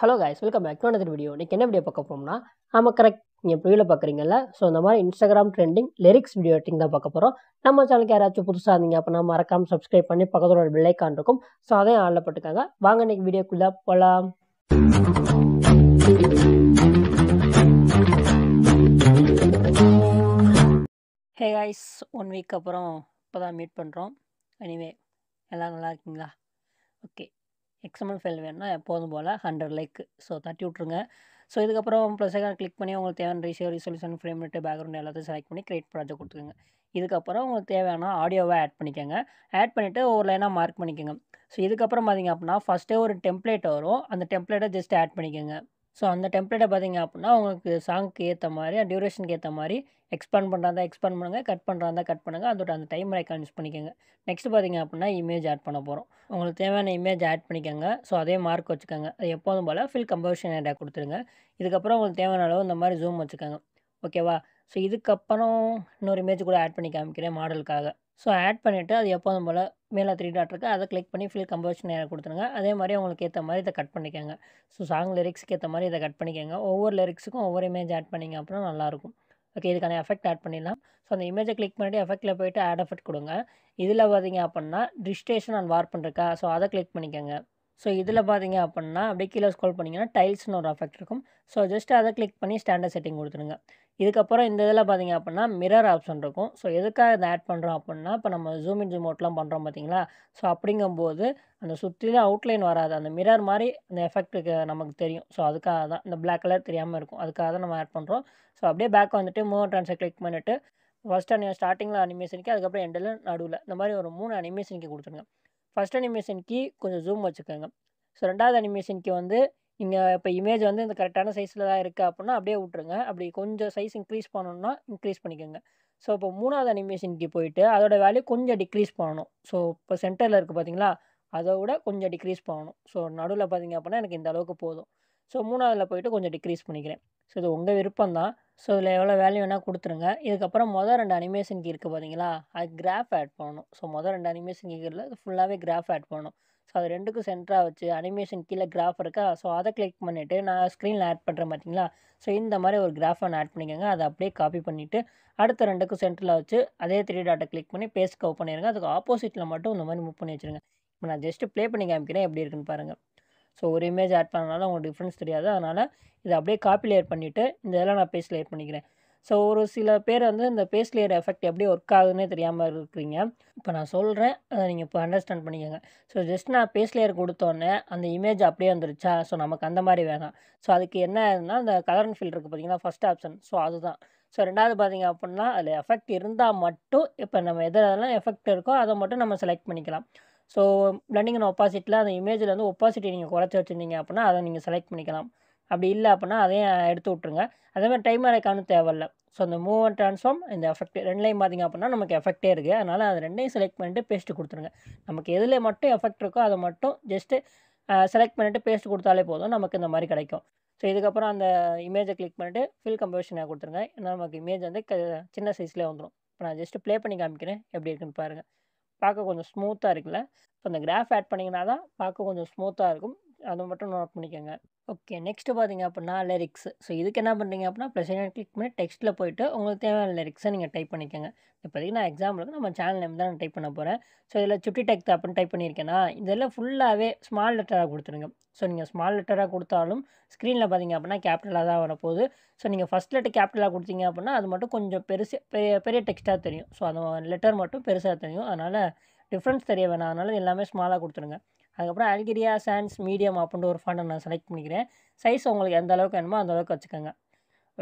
Hello guys, welcome back to another video. இன்னைக்கு என்ன video பார்க்க போறோம்னா, ஆமா கரெக்ட், நீங்கள் வீடியோவில் பார்க்குறீங்கல்ல. ஸோ இந்த மாதிரி Instagram trending lyrics video editing தான் பார்க்க போகிறோம். நம்ம சேனலுக்கு யாராச்சும் புதுசாக இருந்தீங்க அப்படின்னா மறக்காமல் சப்ஸ்கிரைப் பண்ணி பக்கத்தில் ஒரு பெல் ஐக்கான் இருக்கும். ஸோ அதையும் ஆளில் போட்டுக்காங்க. வாங்க இன்னைக்கு வீடியோக்குள்ளே போகலாம். ஹே கைஸ், 1 வீக் அப்புறம் இப்போ தான் மீட் பண்ணுறோம். எனிவே எல்லாம் நல்லா இருக்கீங்களா? ஓகே, எக்ஸ்எம்எல் ஃபைல் வேணும்னா எப்போதும் போல் 100 லைக் ஸோ தட்டி விட்ருங்க. ஸோ இதுக்கப்புறம் ப்ளஸ் ஐக்கான் கிளிக் பண்ணி உங்களுக்கு தேவையான ratio resolution frame rate background எல்லாத்தையும் செலக்ட் பண்ணி கிரியேட் ப்ராஜெக்ட் கொடுத்துருங்க. இதுக்கப்புறம் உங்களுக்கு தேவையான ஆடியோவை ஆட் பண்ணிக்கோங்க. ஆட் பண்ணிவிட்டு ஒரு லைனாக மார்க் பண்ணிக்கோங்க. ஸோ இதுக்கப்புறம் பார்த்திங்க அப்படின்னா ஃபஸ்ட்டே ஒரு டெம்ப்ளேட் வரும். அந்த டெம்ப்ளேட்டை ஜஸ்ட் ஆட் பண்ணிக்கோங்க. ஸோ அந்த டெம்ப்ளேட்டை பார்த்திங்க அப்படின்னா உங்களுக்கு சாங்க்கு ஏற்ற மாதிரி டியூரேஷனுக்கு ஏற்ற மாதிரி எக்ஸ்பேண்ட் பண்ணுறதா எக்ஸ்பேண்ட் பண்ணுங்கள், கட் பண்ணுறதா கட் பண்ணுங்கள். அதோட அந்த டைம் ஐக்கான் யூஸ் பண்ணிக்கோங்க. நெக்ஸ்ட் பார்த்திங்க அப்படின்னா இமேஜ் ஆட் பண்ண போகிறோம். உங்களுக்கு தேவையான இமேஜ் ஆட் பண்ணிக்கோங்க. ஸோ அதே மார்க் வச்சுக்கோங்க. அது எப்போதும் போல் ஃபில் கம்போசிஷன் ஏரியா கொடுத்துருங்க. இதுக்கப்புறம் உங்களுக்கு தேவையான அளவு இந்த மாதிரி ஜூம் வச்சுக்கோங்க. ஓகேவா? ஸோ இதுக்கப்புறம் இன்னொரு இமேஜ் கூட ஆட் பண்ணி காமிக்கிறேன் மாடலுக்காக. ஸோ ஆட் பண்ணிவிட்டு அது எப்போதும் போல் மேலே 3 டாட் இருக்குது, அதை கிளிக் பண்ணி ஃபில் கம்போசிஷன் ஏரியா கொடுத்துருங்க. அதே மாதிரி உங்களுக்கு ஏற்ற மாதிரி இதை கட் பண்ணிக்கோங்க. ஸோ சாங் லிரிக்ஸ்க்கு ஏற்ற மாதிரி இதை கட் பண்ணிக்கோங்க. ஒவ்வொரு லிரிக்ஸுக்கும் ஒவ்வொரு இமேஜ் ஆட் பண்ணிங்க அப்படின்னா நல்லாயிருக்கும். ஓகே, இதுக்கான எஃபெக்ட் ஆட் பண்ணிடலாம். ஸோ அந்த இமேஜை கிளிக் பண்ணிவிட்டு எஃபெக்ட்டில் போய்ட்டு ஆட் எஃபெக்ட் கொடுங்க. இதில் பார்த்திங்க அப்படின்னா டிஸ்டேஷன் அண்ட் வார்ப் இருக்கா, ஸோ அதை கிளிக் பண்ணிக்கோங்க. ஸோ இதில் பார்த்திங்க அப்படின்னா அப்படியே கீழே ஸ்க்ரோல் பண்ணிங்கன்னா டைல்ஸ்னு ஒரு எஃபெக்ட் இருக்கும். ஸோ ஜஸ்ட் அதை கிளிக் பண்ணி ஸ்டாண்டர்ட் செட்டிங் கொடுத்துருங்க. இதுக்கப்புறம் இந்த இதில் பார்த்திங்க அப்படின்னா மிரர் ஆப்ஷன் இருக்கும். ஸோ எதுக்காக இதை ஆட் பண்ணுறோம் அப்படின்னா, இப்போ நம்ம ஜூம் இன் ஜூம் அவுட்லாம் பண்ணுறோம் பார்த்திங்களா. ஸோ அப்படிங்கும்போது அந்த சுற்றிலும் அவுட்லைன் வராது, அந்த மிரர் மாதிரி அந்த எஃபெக்ட்டுக்கு நமக்கு தெரியும். ஸோ அதுக்காக தான் இந்த பிளாக் கலர் தெரியாமல் இருக்கும், அதுக்காக தான் நம்ம ஆட் பண்ணுறோம். ஸோ அப்படியே பேக் வந்துட்டு மூவ் ட்ரான்ஸை கிளிக் பண்ணிவிட்டு ஃபஸ்ட்டு ஸ்டார்டிங்கில் அனிமேஷனுக்கு, அதுக்கப்புறம் எண்டில் நடுவில் இந்த மாதிரி ஒரு 3 அனிமேஷனுக்கு கொடுத்துருங்க. ஃபஸ்ட் அனிமேஷனுக்கு கொஞ்சம் ஜூம் வச்சுக்கோங்க. ஸோ ரெண்டாவது அனிமேஷனுக்கு வந்து நீங்கள் இப்போ இமேஜ் வந்து இந்த கரெக்டான சைஸில் தான் இருக்குது அப்படின்னா அப்படியே விட்ருங்க. அப்படி கொஞ்சம் சைஸ் இன்க்ரீஸ் பண்ணணும்னா இன்க்ரீஸ் பண்ணிக்கோங்க. ஸோ இப்போ 3வது அனிமேஷனுக்கு போயிட்டு அதோட வேல்யூ கொஞ்சம் டிக்ரீஸ் பண்ணணும். ஸோ இப்போ சென்டரில் இருக்குது பார்த்தீங்களா, அதை விட கொஞ்சம் டிக்ரீஸ் பண்ணணும். ஸோ நடுவில் பார்த்திங்க அப்படின்னா எனக்கு இந்த அளவுக்கு போதும். ஸோ 3வதில் போயிட்டு கொஞ்சம் டிக்ரீஸ் பண்ணிக்கிறேன். ஸோ இது உங்கள் விருப்பம் தான். ஸோ இதில் எவ்வளோ வேல்யூ வேணால் கொடுத்துருங்க. இதுக்கப்புறம் மொதல் 2 அனிமேஷனுக்கு இருக்குது பார்த்தீங்களா, அது கிராஃப் ஆட் பண்ணணும். ஸோ மொதல் 2 அனிமேஷன் கீழே ஃபுல்லாகவே கிராஃப் ஆட் பண்ணணும். ஸோ அது 2க்கும் சென்டராக வச்சு அனிமேஷன் கீழே கிராஃப் இருக்கா, ஸோ அதை கிளிக் பண்ணிவிட்டு நான் ஸ்க்ரீனில் ஆட் பண்ணுறேன் பார்த்தீங்களா. ஸோ இந்த மாதிரி ஒரு கிராஃப் ஒன்று ஆட் பண்ணிக்கோங்க. அதை அப்படியே காப்பி பண்ணிவிட்டு அடுத்த 2க்கும் சென்டரில் வச்சு அதே 3 டாட்டை கிளிக் பண்ணி பேஸ்ட் கவ் பண்ணிடுங்க. அதுக்கு ஆப்போசிட்டில் மட்டும் இந்த மாதிரி மூவ் பண்ணி வச்சுருங்க. இப்போ நான் ஜஸ்ட்டு ப்ளே பண்ணி காமிக்கிறேன் எப்படி இருக்குன்னு பாருங்கள். ஸோ ஒரு இமேஜ் ஆட் பண்ணனால உங்களுக்கு டிஃப்ரென்ஸ் தெரியாது, அதனால் இதை அப்படியே காப்பி லேயர் பண்ணிவிட்டு இந்த இதெல்லாம் நான் பேஸ்ட் லேயர் பண்ணிக்கிறேன். ஸோ ஒரு சில பேர் வந்து இந்த பேஸ்ட் லேயர் எஃபெக்ட் எப்படி ஒர்க் ஆகுதுன்னே தெரியாமல் இருக்கிறீங்க. இப்போ நான் சொல்கிறேன், அதை நீங்கள் இப்போ அண்டர்ஸ்டாண்ட் பண்ணிக்கோங்க. ஸோ ஜஸ்ட் நான் பேஸ்ட் லேயர் கொடுத்தோன்னே அந்த இமேஜ் அப்படியே வந்துருச்சா. ஸோ நமக்கு அந்த மாதிரி வேணாம். ஸோ அதுக்கு என்ன ஆகுதுன்னா இந்த கலர் அண்ட் ஃபில் இருக்குது பார்த்தீங்கன்னா, ஃபஸ்ட் ஆப்ஷன். ஸோ அதுதான். ஸோ ரெண்டாவது பார்த்திங்க அப்படின்னா அதில் எஃபெக்ட் இருந்தால் மட்டும் இப்போ நம்ம எதெல்லாம் எஃபெக்ட் இருக்கோ அதை மட்டும் நம்ம செலக்ட் பண்ணிக்கலாம். ஸோ பிளெண்டிங் அண்ட் ஒப்பாசிட்டியில் அந்த இமேஜில் வந்து ஒப்பாசிட்டி நீங்கள் குறைச்சி வச்சுருந்தீங்க அப்படின்னா அதை நீங்கள் செலக்ட் பண்ணிக்கலாம். அப்படி இல்லை அப்படின்னா அதையும் எடுத்து விட்ருங்க. அதேமாதிரி டைமர் ஐக்கானும் தேவையில்ல. ஸோ இந்த மூவ் அண்ட் ட்ரான்ஸ்ஃபார்ம் இந்த எஃபெக்ட் 2லையும் பார்த்திங்க அப்படின்னா நமக்கு எஃபெக்டே இருக்குது. அதனால் அது 2யும் செலக்ட் பண்ணிவிட்டு பேஸ்ட்டு கொடுத்துருங்க. நமக்கு எதில் மட்டும் எஃபெக்ட் இருக்கோ அதை மட்டும் ஜஸ்ட்டு செலக்ட் பண்ணிவிட்டு பேஸ்ட் கொடுத்தாலே போதும், நமக்கு இந்த மாதிரி கிடைக்கும். ஸோ இதுக்கப்புறம் அந்த இமேஜை கிளிக் பண்ணிவிட்டு ஃபில் கம்போசிஷனாக கொடுத்துருங்க. ஏன்னா நமக்கு இமேஜ் வந்து சின்ன சைஸ்லேயே வந்துடும். இப்போ நான் ஜஸ்ட்டு ப்ளே பண்ணி காமிக்கிறேன் எப்படி இருக்குன்னு பாருங்கள். பார்க்க கொஞ்சம் ஸ்மூத்தாக இருக்குல்ல. ஸோ அந்த கிராஃப் ஆட் பண்ணிங்கன்னா தான் பார்க்க கொஞ்சம் ஸ்மூத்தாக இருக்கும். அதை மட்டும் நோட் பண்ணிக்கோங்க. ஓகே, நெக்ஸ்ட்டு பார்த்திங்க அப்படின்னா லிரிக்ஸ். ஸோ இதுக்கு என்ன பண்ணுறீங்க அப்படின்னா ப்ளஸ் ஐக்கான் கிளிக் பண்ணி டெக்ஸ்ட்டில் போய்ட்டு உங்களுக்கு தேவையான லிரிக்ஸை நீங்கள் டைப் பண்ணிக்கோங்க. இப்போதைக்கு நான் எக்ஸாம்பிளுக்கு நம்ம சேனல் நேம் தான் நான் டைப் பண்ண போகிறேன். ஸோ இதில் சுட்டி டெக்ஸ்ட் அப்படின்னு டைப் பண்ணியிருக்கேன்னா இதெல்லாம் ஃபுல்லாகவே ஸ்மால் லெட்டராக கொடுத்துருங்க. ஸோ நீங்கள் ஸ்மால் லெட்டராக கொடுத்தாலும் ஸ்க்ரீனில் பார்த்திங்க அப்படின்னா கேபிட்டலாக தான் வரப்போகுது. ஸோ நீங்கள் ஃபஸ்ட் லெட்டர் கேபிட்டலாக கொடுத்தீங்க அப்படின்னா அது மட்டும் கொஞ்சம் பெரிய டெக்ஸ்ட்டாக தெரியும். ஸோ அந்த லெட்டர் மட்டும் பெருசாக தெரியும். அதனால் டிஃப்ரென்ஸ் தெரிய வேணாம், அதனால் எல்லாமே ஸ்மாலாக கொடுத்துருங்க. அதுக்கப்புறம் அல்கிரியா சான்ஸ் மீடியம் அப்படின்ற ஒரு ஃபாண்ட்டை நான் செலக்ட் பண்ணிக்கிறேன். சைஸ் உங்களுக்கு எந்த அளவுக்கு வேணுமோ அந்த அளவுக்கு வச்சுக்கோங்க.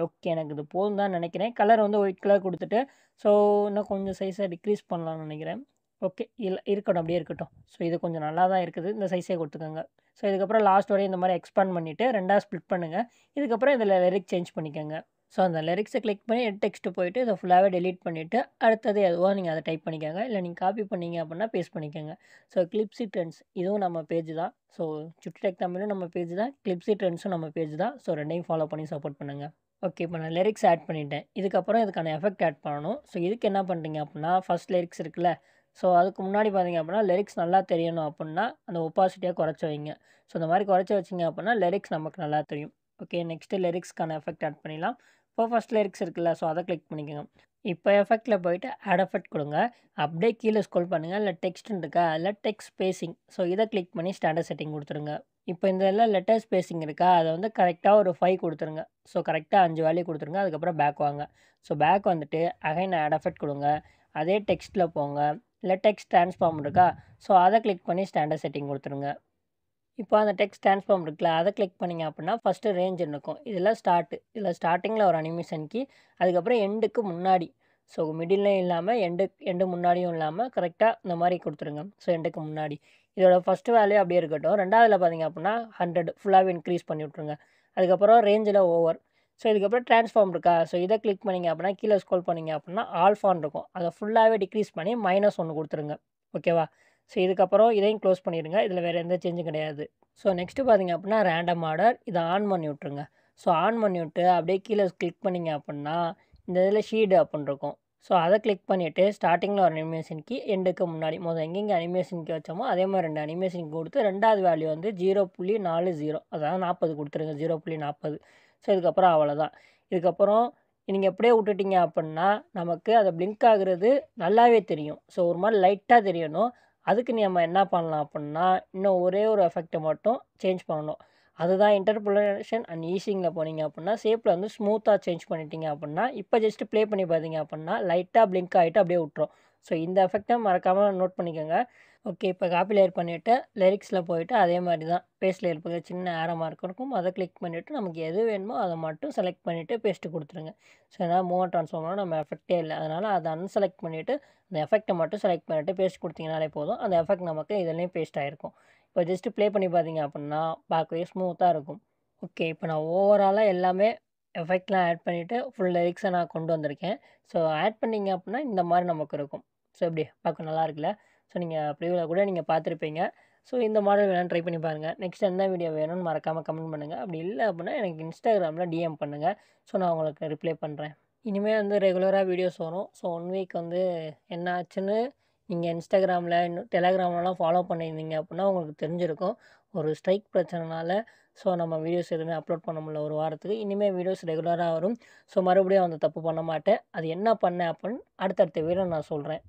ஓகே, எனக்கு இது போதும் தான் நினைக்கிறேன். கலர் வந்து ஒயிட் கலர் கொடுத்துட்டு ஸோ இன்னும் கொஞ்சம் சைஸை டிக்ரீஸ் பண்ணலாம்னு நினைக்கிறேன். ஓகே, இல்லை இருக்கட்டும், அப்படியே இருக்கட்டும். ஸோ இது கொஞ்சம் நல்லா தான் இருக்குது, இந்த சைஸே கொடுத்துக்கோங்க. ஸோ இதுக்கப்புறம் லாஸ்ட் வரையும் இந்த மாதிரி எக்ஸ்பேண்ட் பண்ணிவிட்டு 2ஆக ஸ்ப்ளிட் பண்ணுங்கள். இதுக்கப்புறம் இதில் லிரிக் சேஞ்ச் பண்ணிக்கோங்க. ஸோ அந்த லிரிக்ஸை கிளிக் பண்ணி டெக்ஸ்ட்டு போய்ட்டு இதை ஃபுல்லாகவே டெலீட் பண்ணிவிட்டு அடுத்தது எதுவோ நீங்கள் அதை டைப் பண்ணிக்கோங்க. இல்லை நீங்கள் காப்பி பண்ணிங்க அப்படின்னா பேஸ்ட் பண்ணிக்கோங்க. ஸோ கிளிப்ஸி ட்ரெண்ட்ஸ் இதுவும் நம்ம பேஜ் தான். ஸோ சுட்டி டெக் தமிழும் நம்ம பேஜ் தான், கிளிப்ஸி ட்ரெண்ட்ஸும் நம்ம பேஜ் தான். ஸோ 2யும் ஃபாலோ பண்ணி சப்போர்ட் பண்ணுங்கள். ஓகே, இப்போ நான் லிரிக்ஸ் ஆட் பண்ணிட்டேன். இதுக்கப்புறம் இதுக்கான எஃபெக்ட் ஆட் பண்ணணும். ஸோ இதுக்கு என்ன பண்ணுறீங்க அப்படின்னா ஃபஸ்ட் லிரிக்ஸ் இருக்குல்ல, ஸோ அதுக்கு முன்னாடி பார்த்தீங்க அப்படின்னா லிரிக்ஸ் நல்லா தெரியணும் அப்படின்னா அந்த ஒப்பாசிட்டியாக குறைச்சி வைங்க. ஸோ இந்த மாதிரி குறைச்சி வச்சிங்க அப்படின்னா லிரிக்ஸ் நமக்கு நல்லா தெரியும். ஓகே, நெக்ஸ்ட்டு லிரிக்ஸ்க்கான எஃபெக்ட் ஆட் பண்ணிடலாம். இப்போ ஃபர்ஸ்ட் லிரிக்ஸ் இருக்குல்ல, ஸோ அதை கிளிக் பண்ணிக்கோங்க. இப்போ எஃபெக்ட்டில் போயிட்டு ஆட் எஃபெக்ட் கொடுங்க. அப்படியே கீழே ஸ்க்ரோல் பண்ணுங்கள். இல்லை டெக்ஸ்ட்னு இருக்கா, அதில் டெக்ஸ்ட் ஸ்பேசிங், ஸோ இதை கிளிக் பண்ணி ஸ்டாண்டர்ட் செட்டிங் கொடுத்துருங்க. இப்போ இந்த இதில் லெட்டர் ஸ்பேசிங் இருக்கா, அதை வந்து கரெக்டாக ஒரு 5 கொடுத்துருங்க. ஸோ கரெக்டாக 5 வேல்யூ கொடுத்துருங்க. அதுக்கப்புறம் பேக் வாங்க. ஸோ பேக் வந்துட்டு அகைன் ஆட் எஃபெக்ட் கொடுங்க. அதே டெக்ஸ்ட்டில் போங்க. இல்லை டெக்ஸ்ட் ட்ரான்ஸ்ஃபார்ம் இருக்கா, ஸோ அதை கிளிக் பண்ணி ஸ்டாண்டர்ட் செட்டிங் கொடுத்துருங்க. இப்போ அந்த டெக்ஸ்ட் ட்ரான்ஸ்ஃபார்ம் இருக்குல்ல, அதை கிளிக் பண்ணிங்க அப்படின்னா ஃபஸ்ட்டு ரேஞ்ச் இருக்கும். இதில் இதில் ஸ்டார்டிங்கில் ஒரு அனிமேஷன் கீ, அதுக்கப்புறம் எண்டுக்கு முன்னாடி, ஸோ மிடில்லையும் இல்லாமல் எண்டு முன்னாடியும் இல்லாமல் கரெக்டாக இந்த மாதிரி கொடுத்துருங்க. ஸோ எண்டுக்கு முன்னாடி இதோட ஃபஸ்ட்டு வேல்யூ அப்படியே இருக்கட்டும். ரெண்டாவதில் பார்த்தீங்க அப்படின்னா 100 ஃபுல்லாகவே இன்க்ரீஸ் பண்ணி விட்ருங்க. அதுக்கப்புறம் ரேஞ்சில் ஓவர். ஸோ இதுக்கப்புறம் ட்ரான்ஸ்ஃபார்ம் இருக்கா, ஸோ இதை கிளிக் பண்ணிங்க அப்படின்னா கீழே ஸ்க்ரோல் பண்ணிங்க அப்படின்னா ஆல்ஃபான் இருக்கும். அதை ஃபுல்லாகவே டிக்ரீஸ் பண்ணி -1 கொடுத்துருங்க. ஓகேவா? ஸோ இதுக்கப்புறம் இதையும் க்ளோஸ் பண்ணிடுங்க. இதில் வேறு எந்த சேஞ்சும் கிடையாது. ஸோ நெக்ஸ்ட்டு பார்த்தீங்க அப்படின்னா ரேண்டம் ஆர்டர், இதை ஆன் பண்ணி விட்ருங்க. ஸோ ஆன் பண்ணி விட்டு அப்படியே கீழே கிளிக் பண்ணிங்க அப்படின்னா இந்த இதில் ஷீடு அப்படின்னு இருக்கும். ஸோ அதை கிளிக் பண்ணிவிட்டு ஸ்டார்டிங்கில் ஒரு அனிமேஷன் கீ, எண்டுக்கு முன்னாடி எங்கெங்கே அனிமேஷன் கீ வச்சோமோ அதே மாதிரி 2 அனிமேஷன் கீ கொடுத்து ரெண்டாவது வேல்யூ வந்து 0.40, அதாவது 40 கொடுத்துருங்க. 0.40. ஸோ இதுக்கப்புறம் அவ்வளோதான். இதுக்கப்புறம் நீங்கள் எப்படியே விட்டுட்டீங்க அப்படின்னா நமக்கு அதை பிளிங்க் ஆகுறது நல்லாவே தெரியும். ஸோ ஒரு மாதிரி லைட்டாக தெரியணும். அதுக்கு நம்ம என்ன பண்ணலாம் அப்படின்னா இன்னும் ஒரே ஒரு எஃபெக்ட்டை மட்டும் சேஞ்ச் பண்ணணும். அதுதான் இன்டர்போலேஷன் அண்ட் ஈஸிங்கில் போனீங்க அப்படின்னா ஷேப்பில் வந்து ஸ்மூத்தாக சேஞ்ச் பண்ணிட்டீங்க அப்படின்னா இப்போ ஜஸ்ட்டு ப்ளே பண்ணி பார்த்தீங்க அப்படின்னா லைட்டாக பிளிங்க் ஆகிட்டு அப்படியே விட்டுரும். ஸோ இந்த எஃபெக்ட்டை மறக்காமல் நோட் பண்ணிக்கோங்க. ஓகே, இப்போ காப்பி லேயர் பண்ணிவிட்டு லிரிக்ஸில் போயிட்டு அதே மாதிரி தான் பேஸ்ட் லேயர் போய் சின்ன ஆரோ மார்க் இருக்கும். அதை கிளிக் பண்ணிவிட்டு நமக்கு எது வேணுமோ அதை மட்டும் செலக்ட் பண்ணிவிட்டு பேஸ்ட்டு கொடுத்துருங்க. ஸோ ஏதாவது மூவ் ட்ரான்ஸ்ஃபார்ம்னா நம்ம எஃபெக்ட்டே இல்லை, அதனால் அதை அன்செலக்ட் பண்ணிவிட்டு அந்த எஃபெக்ட்டை மட்டும் செலக்ட் பண்ணிவிட்டு பேஸ்ட் கொடுத்தீங்கனாலே போதும். அந்த எஃபெக்ட் நமக்கு இதுலேயும் பேஸ்ட் ஆகிருக்கும். இப்போ ஜஸ்ட்டு ப்ளே பண்ணி பார்த்தீங்க அப்படின்னா பார்க்கவே ஸ்மூத்தாக இருக்கும். ஓகே, இப்போ நான் ஓவராலாக எல்லாமே எஃபெக்ட்லாம் ஆட் பண்ணிவிட்டு ஃபுல் லிரிக்ஸை நான் கொண்டு வந்திருக்கேன். ஸோ ஆட் பண்ணிங்க அப்படின்னா இந்த மாதிரி நமக்கு இருக்கும். ஸோ எப்படி பார்க்க நல்லா இருக்குல்ல? ஸோ நீங்கள் ப்ரிவியூவில் கூட நீங்கள் பார்த்துருப்பீங்க. ஸோ இந்த மாடல் வேணாலும் ட்ரை பண்ணி பாருங்கள். நெக்ஸ்ட் எந்த வீடியோ வேணும்னு மறக்காமல் கமெண்ட் பண்ணுங்கள். அப்படி இல்லை அப்படின்னா எனக்கு இன்ஸ்டாகிராமில் டிஎம் பண்ணுங்கள். ஸோ நான் உங்களுக்கு ரிப்ளை பண்ணுறேன். இனிமேல் வந்து ரெகுலராக வீடியோஸ் வரும். ஸோ 1 வீக் வந்து என்ன ஆச்சுன்னு நீங்கள் இன்ஸ்டாகிராமில் இன்னும் டெலகிராம்லலாம் ஃபாலோ பண்ணியிருந்தீங்க அப்படின்னா உங்களுக்கு தெரிஞ்சிருக்கும். ஒரு ஸ்ட்ரைக் பிரச்சனைனால ஸோ நம்ம வீடியோஸ் எதுவுமே அப்லோட் பண்ண முடியல ஒரு வாரத்துக்கு. இனிமேல் வீடியோஸ் ரெகுலராக வரும். ஸோ மறுபடியும் அந்த தப்பு பண்ண மாட்டேன். அது என்ன பண்ணேன் அப்படின்னு அடுத்தடுத்த வீடியோ நான் சொல்கிறேன்.